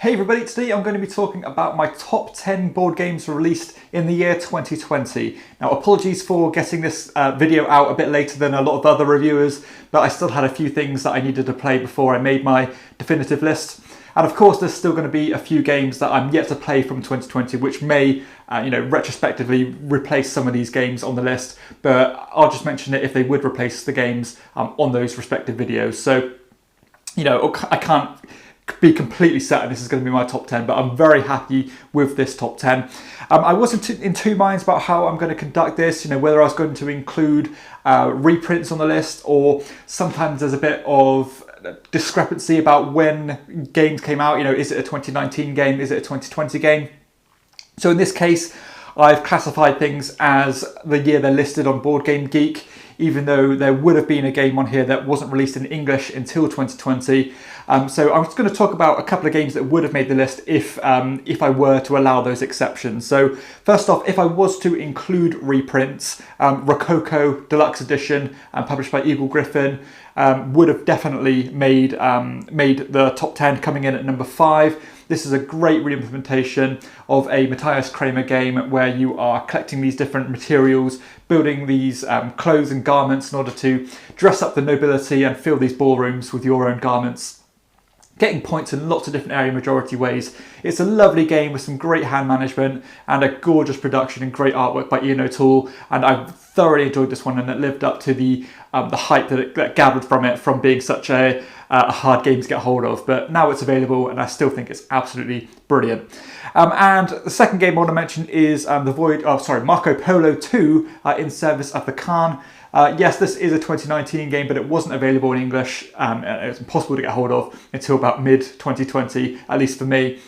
Hey everybody, today I'm going to be talking about my top 10 board games released in the year 2020. Now apologies for getting this video out a bit later than a lot of other reviewers, but I still had a few things that I needed to play before I made my definitive list. And of course there's still going to be a few games that I'm yet to play from 2020 which may, retrospectively replace some of these games on the list, but I'll just mention it if they would replace the games on those respective videos. So, I can't be completely certain this is going to be my top 10, but I'm very happy with this top 10. I wasn't in two minds about how I'm going to conduct this, whether I was going to include reprints on the list, or sometimes there's a bit of discrepancy about when games came out. Is it a 2019 game? Is it a 2020 game? So in this case, I've classified things as the year they're listed on Board Game Geek, even though there would have been a game on here that wasn't released in English until 2020. So I'm just going to talk about a couple of games that would have made the list if I were to allow those exceptions. So first off, if I was to include reprints, Rococo Deluxe Edition, published by Eagle Gryphon, would have definitely made the top 10, coming in at number 5. This is a great re-implementation of a Matthias Kramer game where you are collecting these different materials, building these clothes and garments in order to dress up the nobility and fill these ballrooms with your own garments, getting points in lots of different area majority ways. It's a lovely game with some great hand management and a gorgeous production and great artwork by Ian O'Toole, and I thoroughly enjoyed this one, and it lived up to the hype that gathered from it, from being such a hard game to get hold of. But now it's available and I still think it's absolutely brilliant. And the second game I want to mention is Marco Polo 2 in Service of the Khan. Yes, this is a 2019 game, but it wasn't available in English. It was impossible to get hold of until about mid-2020, at least for me.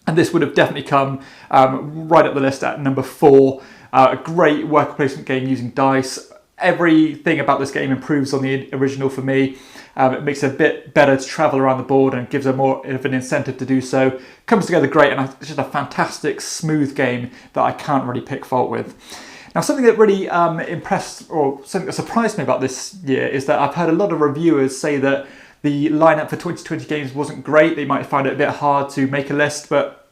And this would have definitely come right up the list at number 4. A great worker placement game using dice. Everything about this game improves on the original for me. It makes it a bit better to travel around the board and gives a more of an incentive to do so. Comes together great, and it's just a fantastic, smooth game that I can't really pick fault with. Now, something that really impressed, or something that surprised me about this year, is that I've heard a lot of reviewers say that the lineup for 2020 games wasn't great. They might find it a bit hard to make a list, but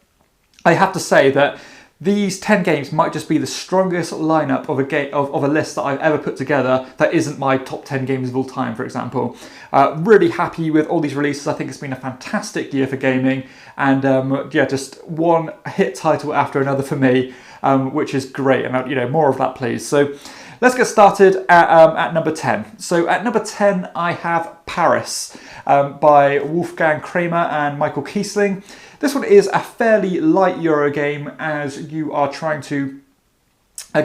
I have to say that these 10 games might just be the strongest lineup of a list that I've ever put together that isn't my top 10 games of all time, for example. Really happy with all these releases. I think it's been a fantastic year for gaming, and just one hit title after another for me, which is great, and more of that please. So let's get started at number 10. So at number 10 I have Paris by Wolfgang Kramer and Michael Kiesling. This one is a fairly light Euro game as you are trying to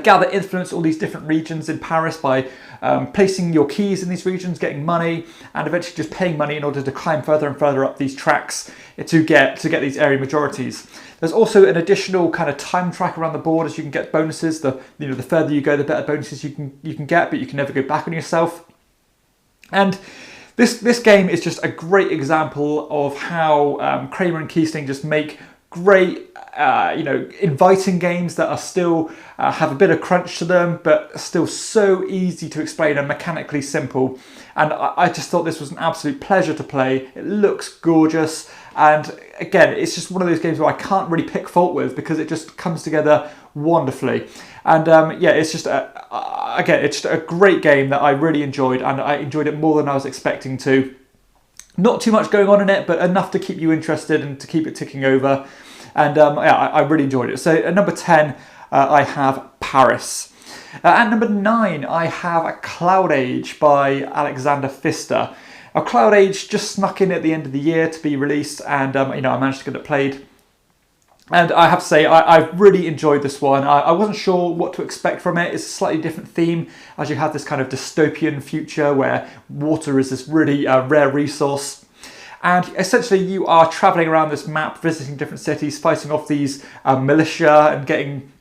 gather influence all these different regions in Paris by placing your keys in these regions, getting money, and eventually just paying money in order to climb further and further up these tracks to get these area majorities. There's also an additional kind of time track around the board as you can get bonuses. The further you go, the better bonuses you can get, but you can never go back on yourself. And this game is just a great example of how Kramer and Kiesling just make great, inviting games that are still have a bit of crunch to them, but still so easy to explain and mechanically simple. And I just thought this was an absolute pleasure to play. It looks gorgeous, and again, it's just one of those games where I can't really pick fault with because it just comes together wonderfully. And it's just a great game that I really enjoyed, and I enjoyed it more than I was expecting to. Not too much going on in it, but enough to keep you interested and to keep it ticking over. And I really enjoyed it. So at number 10, I have Paris. At number 9, I have Cloud Age by Alexander Pfister. Now, Cloud Age just snuck in at the end of the year to be released, and I managed to get it played. And I have to say, I've really enjoyed this one. I wasn't sure what to expect from it. It's a slightly different theme, as you have this kind of dystopian future where water is this really rare resource. And essentially you are travelling around this map, visiting different cities, fighting off these militia and getting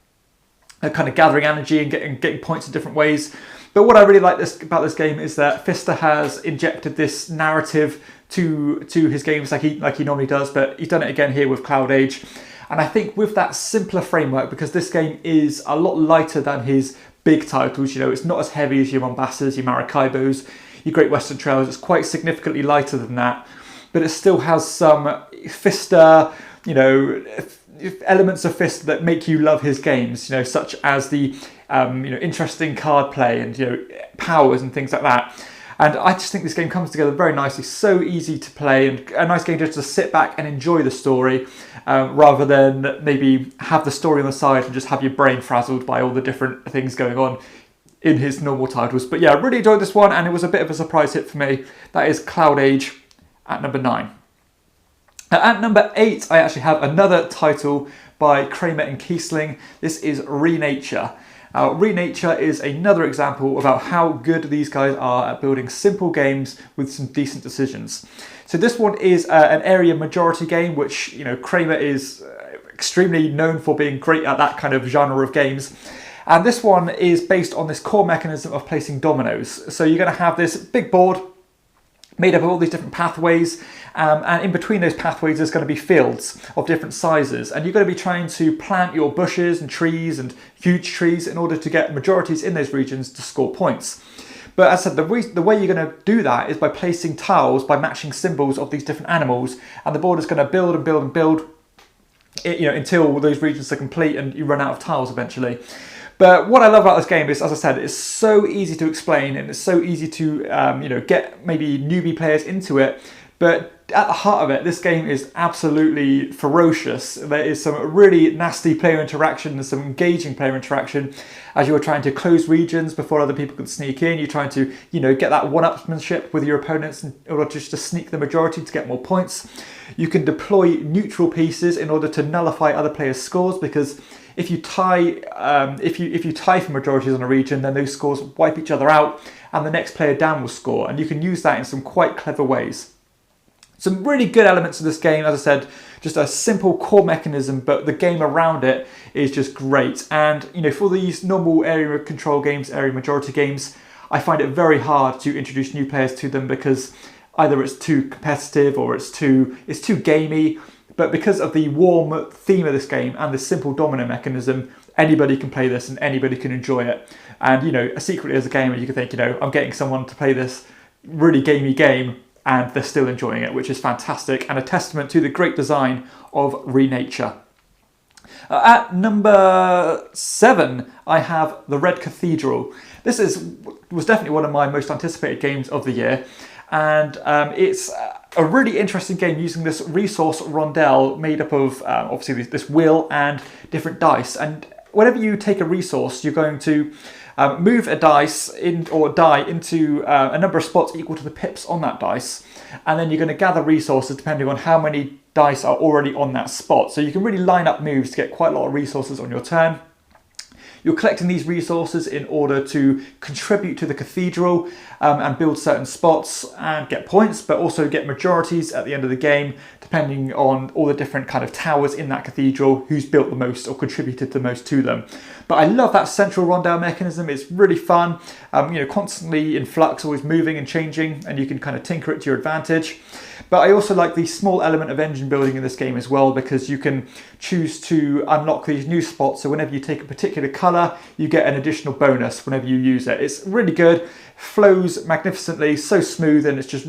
kind of gathering energy and getting points in different ways. But what I really like about this game is that Pfister has injected this narrative to his games like he normally does, but he's done it again here with Cloud Age. And I think with that simpler framework, because this game is a lot lighter than his big titles, it's not as heavy as your Mombasas, your Maracaibos, your Great Western Trails, it's quite significantly lighter than that. but it still has some Fister, you know, elements of Fister that make you love his games, you know, such as the you know, interesting card play and, you know, powers and things like that. And I just think this game comes together very nicely, so easy to play, and a nice game just to sit back and enjoy the story, rather than maybe have the story on the side and just have your brain frazzled by all the different things going on in his normal titles. But yeah, I really enjoyed this one, and it was a bit of a surprise hit for me. That is Cloud Age at number 9. At number 8, I actually have another title by Kramer and Kiesling. This is Renature. Renature is another example about how good these guys are at building simple games with some decent decisions. So this one is an area majority game, which, you know, Kramer is extremely known for being great at that kind of genre of games. And this one is based on this core mechanism of placing dominoes. So you're going to have this big board made up of all these different pathways, and in between those pathways there's going to be fields of different sizes, and you're going to be trying to plant your bushes and trees and huge trees in order to get majorities in those regions to score points. But as I said, the way you're going to do that is by placing tiles, by matching symbols of these different animals, and the board is going to build and build and build, you know, until those regions are complete and you run out of tiles eventually. But what I love about this game is, as I said, it's so easy to explain, and it's so easy to you know, get maybe newbie players into it. But at the heart of it, this game is absolutely ferocious. There is some really nasty player interaction and some engaging player interaction as you are trying to close regions before other people can sneak in. You're trying to, you know, get that one-upsmanship with your opponents in order just to sneak the majority to get more points. You can deploy neutral pieces in order to nullify other players' scores, because if you tie if you tie for majorities on a region, then those scores wipe each other out and the next player down will score, and you can use that in some quite clever ways. Some really good elements of this game, as I said, just a simple core mechanism, but the game around it is just great. And, you know, for these normal area control games, area majority games, I find it very hard to introduce new players to them, because either it's too competitive or it's too gamey. But because of the warm theme of this game and the simple domino mechanism, anybody can play this and anybody can enjoy it. And, you know, secretly as a gamer, you can think, you know, I'm getting someone to play this really gamey game and they're still enjoying it, which is fantastic and a testament to the great design of Renature. At number 7, I have The Red Cathedral. This was definitely one of my most anticipated games of the year, and it's a really interesting game using this resource rondelle made up of obviously this wheel and different dice. And whenever you take a resource, you're going to move a dice die into a number of spots equal to the pips on that dice, and then you're going to gather resources depending on how many dice are already on that spot. So you can really line up moves to get quite a lot of resources on your turn. You're collecting these resources in order to contribute to the cathedral and build certain spots and get points, but also get majorities at the end of the game, depending on all the different kind of towers in that cathedral, who's built the most or contributed the most to them. But I love that central rondelle mechanism. It's really fun, you know, constantly in flux, always moving and changing, and you can kind of tinker it to your advantage. But I also like the small element of engine building in this game as well, because you can choose to unlock these new spots. So whenever you take a particular colour, you get an additional bonus whenever you use it. It's really good, flows magnificently, so smooth, and it's just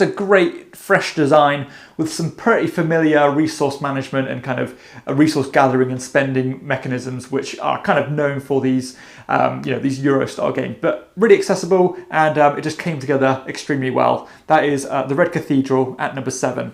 a great fresh design with some pretty familiar resource management and kind of resource gathering and spending mechanisms, which are kind of known for these you know, these Euro style games, but really accessible, and it just came together extremely well. That is The Red Cathedral at number 7.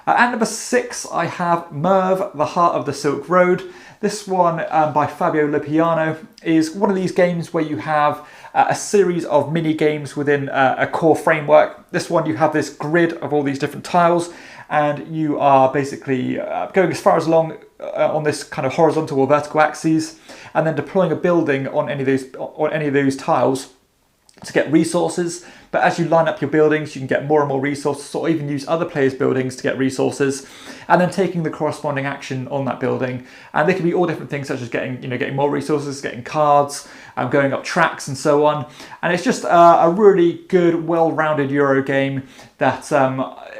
At number 6, I have Merv, The Heart of the Silk Road. This one by Fabio Lopiano is one of these games where you have a series of mini games within a core framework. This one, you have this grid of all these different tiles, and you are basically going as far as along on this kind of horizontal or vertical axes, and then deploying a building on any of those tiles to get resources. But as you line up your buildings, you can get more and more resources, or even use other players' buildings to get resources, and then taking the corresponding action on that building. And they can be all different things, such as getting more resources, getting cards, going up tracks, and so on. And it's just a really good, well-rounded Euro game that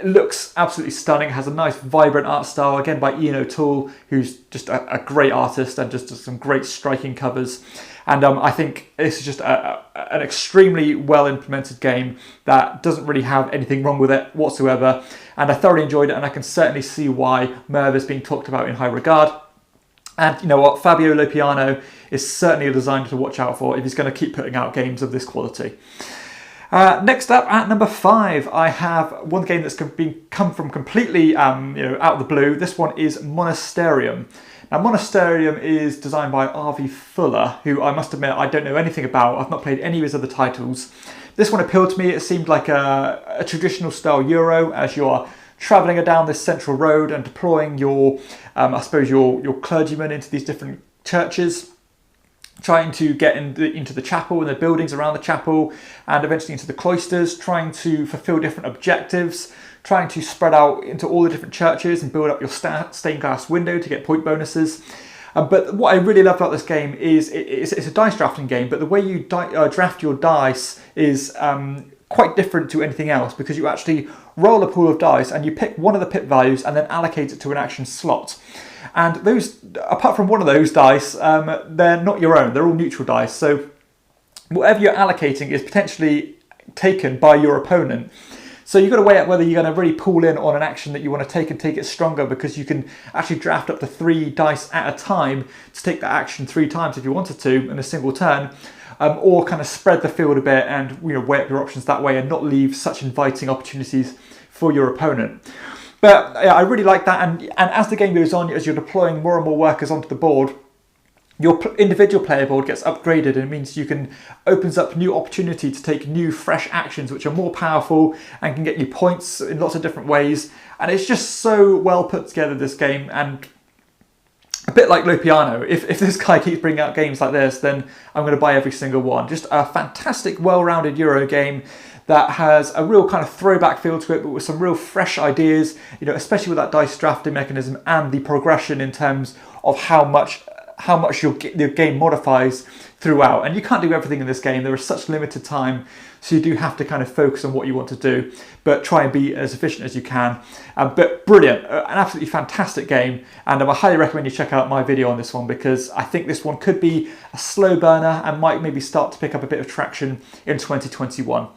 looks absolutely stunning. Has a nice, vibrant art style, again by Ian O'Toole, who's just a great artist and just does some great striking covers. And I think this is just an extremely well-implemented game. game that doesn't really have anything wrong with it whatsoever. And I thoroughly enjoyed it, and I can certainly see why Merv is being talked about in high regard. And you know what, Fabio Lopiano is certainly a designer to watch out for if he's going to keep putting out games of this quality. Next up, at number 5, I have one game that's come from completely out of the blue. This one is Monasterium. Now, Monasterium is designed by R.V. Fuller, who I must admit I don't know anything about. I've not played any of his other titles. This one appealed to me. It seemed like a traditional style Euro, as you are travelling down this central road and deploying your clergymen into these different churches, trying to get into the chapel and the buildings around the chapel, and eventually into the cloisters, trying to fulfill different objectives, trying to spread out into all the different churches and build up your stained glass window to get point bonuses. But what I really love about this game is it's a dice drafting game, but the way you draft your dice is quite different to anything else, because you actually roll a pool of dice and you pick one of the pip values and then allocate it to an action slot. And those, apart from one of those dice, they're not your own, they're all neutral dice. So whatever you're allocating is potentially taken by your opponent. So you've got to weigh out whether you're going to really pull in on an action that you want to take and take it stronger, because you can actually draft up to 3 dice at a time to take that action 3 times if you wanted to in a single turn, or kind of spread the field a bit and weigh up your options that way and not leave such inviting opportunities for your opponent. But yeah, I really like that, and as the game goes on, as you're deploying more and more workers onto the board, your individual player board gets upgraded, and it means opens up new opportunity to take new, fresh actions which are more powerful and can get you points in lots of different ways. And it's just so well put together, this game, and a bit like Lopiano. If this guy keeps bringing out games like this, then I'm going to buy every single one. Just a fantastic, well-rounded Euro game that has a real kind of throwback feel to it, but with some real fresh ideas, especially with that dice drafting mechanism and the progression in terms of how much the game modifies throughout. And you can't do everything in this game. There is such limited time, so you do have to kind of focus on what you want to do, but try and be as efficient as you can. But brilliant, an absolutely fantastic game, and I highly recommend you check out my video on this one, because I think this one could be a slow burner and might maybe start to pick up a bit of traction in 2021.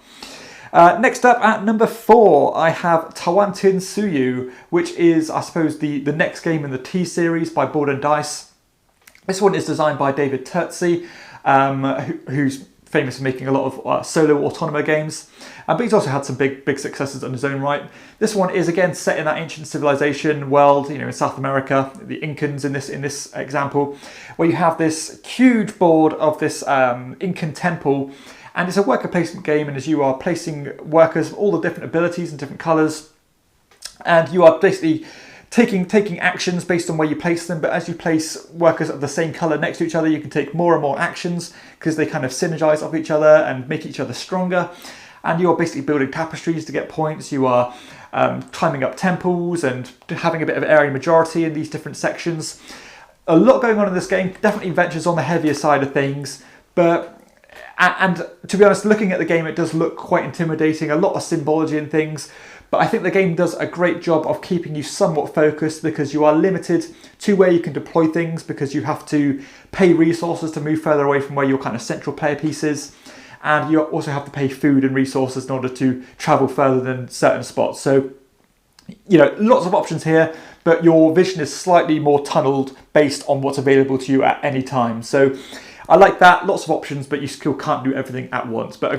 Next up, at number 4, I have Tawantin Suyu, which is, I suppose, the next game in the T series by Board and Dice. This one is designed by David Turtzi, who's famous for making a lot of solo Autonomo games, but he's also had some big successes on his own right. This one is again set in that ancient civilization world, in South America, the Incans in this example, where you have this huge board of this Incan temple. And it's a worker placement game, and as you are placing workers of all the different abilities and different colours, and you are basically taking actions based on where you place them. But as you place workers of the same colour next to each other, you can take more and more actions, because they kind of synergise off each other and make each other stronger. And you are basically building tapestries to get points. You are climbing up temples and having a bit of area majority in these different sections. A lot going on in this game. Definitely ventures on the heavier side of things, but and to be honest, looking at the game, it does look quite intimidating, a lot of symbology and things, but I think the game does a great job of keeping you somewhat focused, because you are limited to where you can deploy things, because you have to pay resources to move further away from where your kind of central player piece is, and you also have to pay food and resources in order to travel further than certain spots. So, lots of options here, but your vision is slightly more tunneled based on what's available to you at any time. So I like that, lots of options, but you still can't do everything at once. But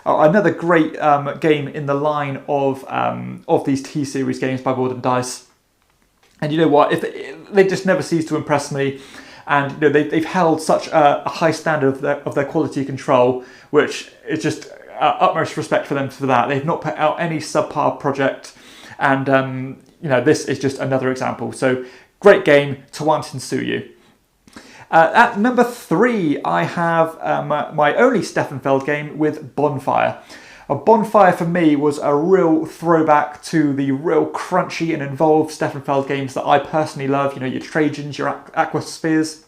another great game in the line of these T-Series games by Board and Dice. And you know what, they just never cease to impress me. And they've held such a high standard of their quality control, which is just utmost respect for them for that. They've not put out any subpar project, and this is just another example. So great game, Tawantin Suyu. At number 3, I have my only Steffenfeld game with Bonfire. Bonfire for me was a real throwback to the real crunchy and involved Steffenfeld games that I personally love, your Trajans, your Aquaspheres.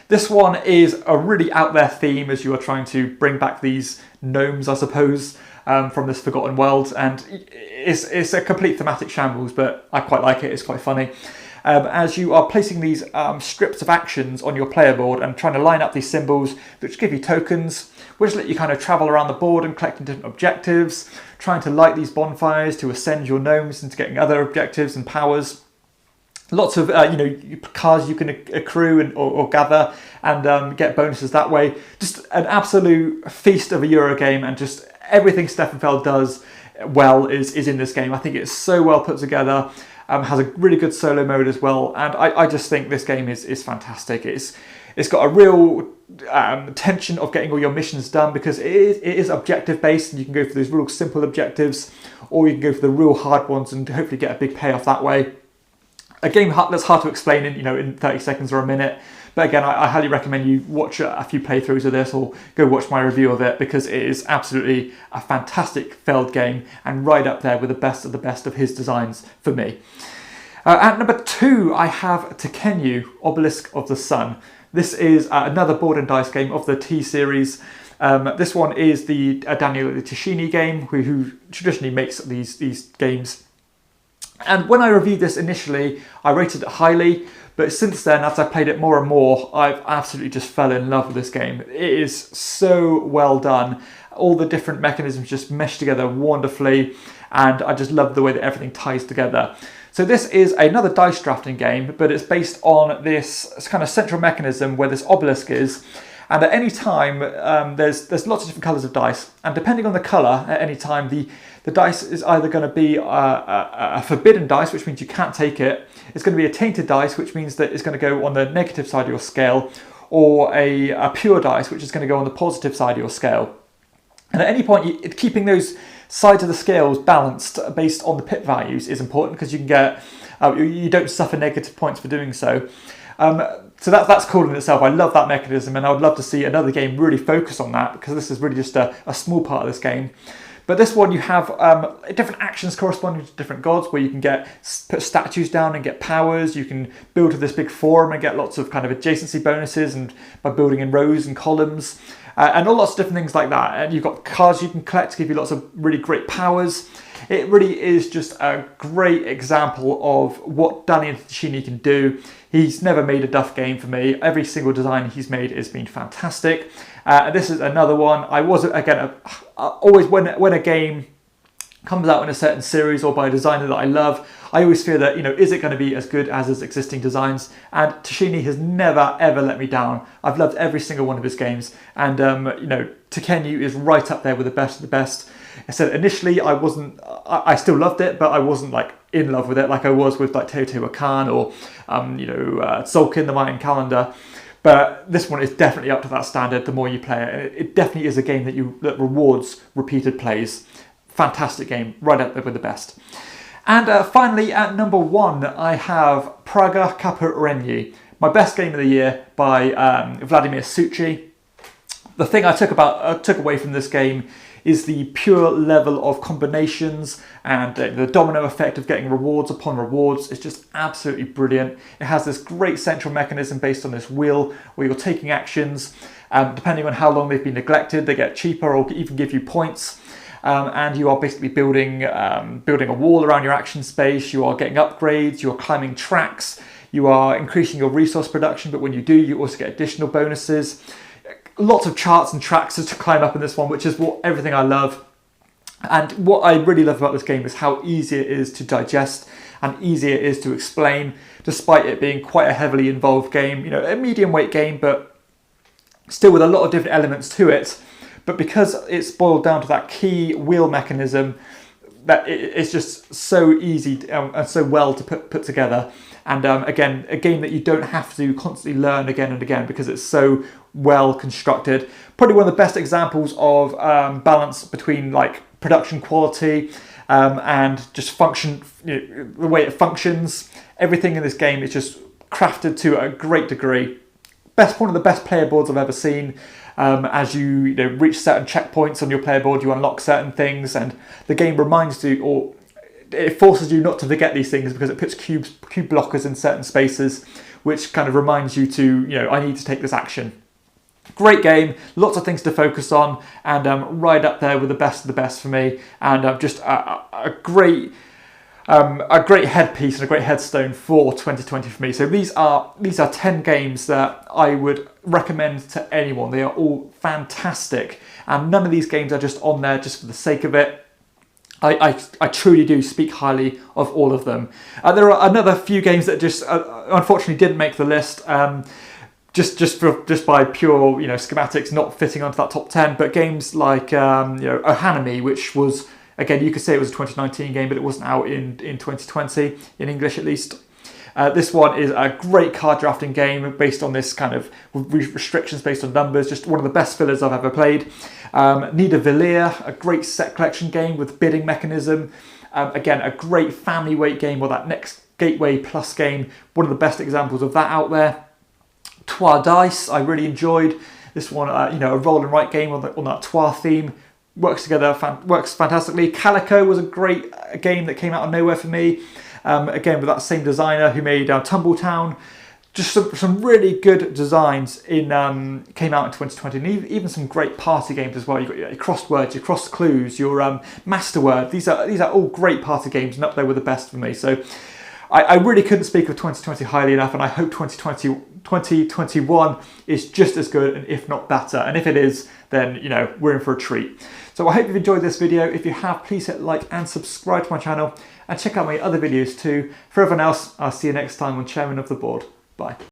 This one is a really out there theme, as you are trying to bring back these gnomes, I suppose, from this forgotten world, and it's a complete thematic shambles, but I quite like it, it's quite funny. As you are placing these strips of actions on your player board and trying to line up these symbols which give you tokens, which let you kind of travel around the board and collecting different objectives, trying to light these bonfires to ascend your gnomes into getting other objectives and powers. Lots of cards you can accrue or gather and get bonuses that way. Just an absolute feast of a Euro game, and just everything Steffenfeld does well is in this game. I think it's so well put together. Has a really good solo mode as well, and I just think this game is fantastic. It's got a real tension of getting all your missions done, because it is objective based, and you can go for those real simple objectives, or you can go for the real hard ones and hopefully get a big payoff that way. A game that's hard to explain in 30 seconds or a minute, but again, I highly recommend you watch a few playthroughs of this, or go watch my review of it, because it is absolutely a fantastic Feld game and right up there with the best of his designs for me. At number 2, I have Tekenyu, Obelisk of the Sun. This is another board and dice game of the T series. This one is the Daniel Tashini game, who traditionally makes these games. And when I reviewed this initially, I rated it highly, but since then, as I played it more and more, I've absolutely just fell in love with this game. It is so well done. All the different mechanisms just mesh together wonderfully, and I just love the way that everything ties together. So this is another dice drafting game, but it's based on this kind of central mechanism where this obelisk is. And at any time, there's lots of different colours of dice, and depending on the colour, at any time, the dice is either going to be a forbidden dice, which means you can't take it. It's going to be a tainted dice, which means that it's going to go on the negative side of your scale, or a pure dice, which is going to go on the positive side of your scale. And at any point, keeping those sides of the scales balanced based on the pip values is important, because you can get you don't suffer negative points for doing so. So that's cool in itself. I love that mechanism, and I would love to see another game really focus on that, because this is really just a small part of this game. But this one, you have different actions corresponding to different gods, where you can put statues down and get powers. You can build to this big forum and get lots of kind of adjacency bonuses, and by building in rows and columns, and all lots of different things like that. And you've got cards you can collect to give you lots of really great powers. It really is just a great example of what Daniel Tashini can do. He's never made a duff game for me. Every single design he's made has been fantastic. This is another one. I was, again, always when a game comes out in a certain series or by a designer that I love, I always fear that, is it going to be as good as his existing designs? And Tashini has never, ever let me down. I've loved every single one of his games. And, Tekenyu is right up there with the best of the best. I said initially I still loved it, but I wasn't like in love with it like I was with like Teotihuacan or, Tzolk'in, the Mayan calendar. But this one is definitely up to that standard the more you play it. It definitely is a game that rewards repeated plays. Fantastic game, right up there with the best. And finally, at number 1, I have Praga Kaperenyi, my best game of the year by Vladimir Suchy. The thing I took away from this game is the pure level of combinations and the domino effect of getting rewards upon rewards. It's just absolutely brilliant. It has this great central mechanism based on this wheel where you're taking actions. Depending on how long they've been neglected, they get cheaper or even give you points. And you are basically building a wall around your action space. You are getting upgrades, you are climbing tracks, you are increasing your resource production, but when you do, you also get additional bonuses. Lots of charts and tracks to climb up in this one, which is everything I love. And what I really love about this game is how easy it is to digest and easy it is to explain, despite it being quite a heavily involved game. A medium weight game, but still with a lot of different elements to it. But because it's boiled down to that key wheel mechanism, that it's just so easy and so well to put together. And again, a game that you don't have to constantly learn again and again because it's so well constructed. Probably one of the best examples of balance between like production quality and just function, the way it functions. Everything in this game is just crafted to a great degree. One of the best player boards I've ever seen. As you reach certain checkpoints on your player board, you unlock certain things, and the game reminds you, or it forces you not to forget these things because it puts cube blockers in certain spaces, which kind of reminds you to, I need to take this action. Great game, lots of things to focus on, and right up there with the best of the best for me, and just a great a great headpiece and a great headstone for 2020 for me. So these are 10 games that I would recommend to anyone. They are all fantastic, and none of these games are just on there just for the sake of it. I truly do speak highly of all of them. There are another few games that just unfortunately didn't make the list. Just by pure schematics not fitting onto that top 10, but games like Ohanami, which was, again, you could say it was a 2019 game, but it wasn't out in 2020, in English at least. This one is a great card drafting game based on this kind of restrictions based on numbers, just one of the best fillers I've ever played. Niedervilliers, a great set collection game with bidding mechanism. Again, a great family weight game, or that next Gateway Plus game, one of the best examples of that out there. Trois Dice, I really enjoyed. This one, a roll and write game on that Trois theme. Works fantastically. Calico was a great game that came out of nowhere for me. Again, with that same designer who made Tumbletown. Just some really good designs came out in 2020, and even some great party games as well. You've got your crosswords, your cross clues, your masterword. These are all great party games and up there with the best for me. So I really couldn't speak of 2020 highly enough, and I hope 2021 is just as good, and if not better. And if it is, then we're in for a treat. So I hope you've enjoyed this video. If you have, please hit like and subscribe to my channel, and check out my other videos too. For everyone else, I'll see you next time on Chairman of the Board. Bye.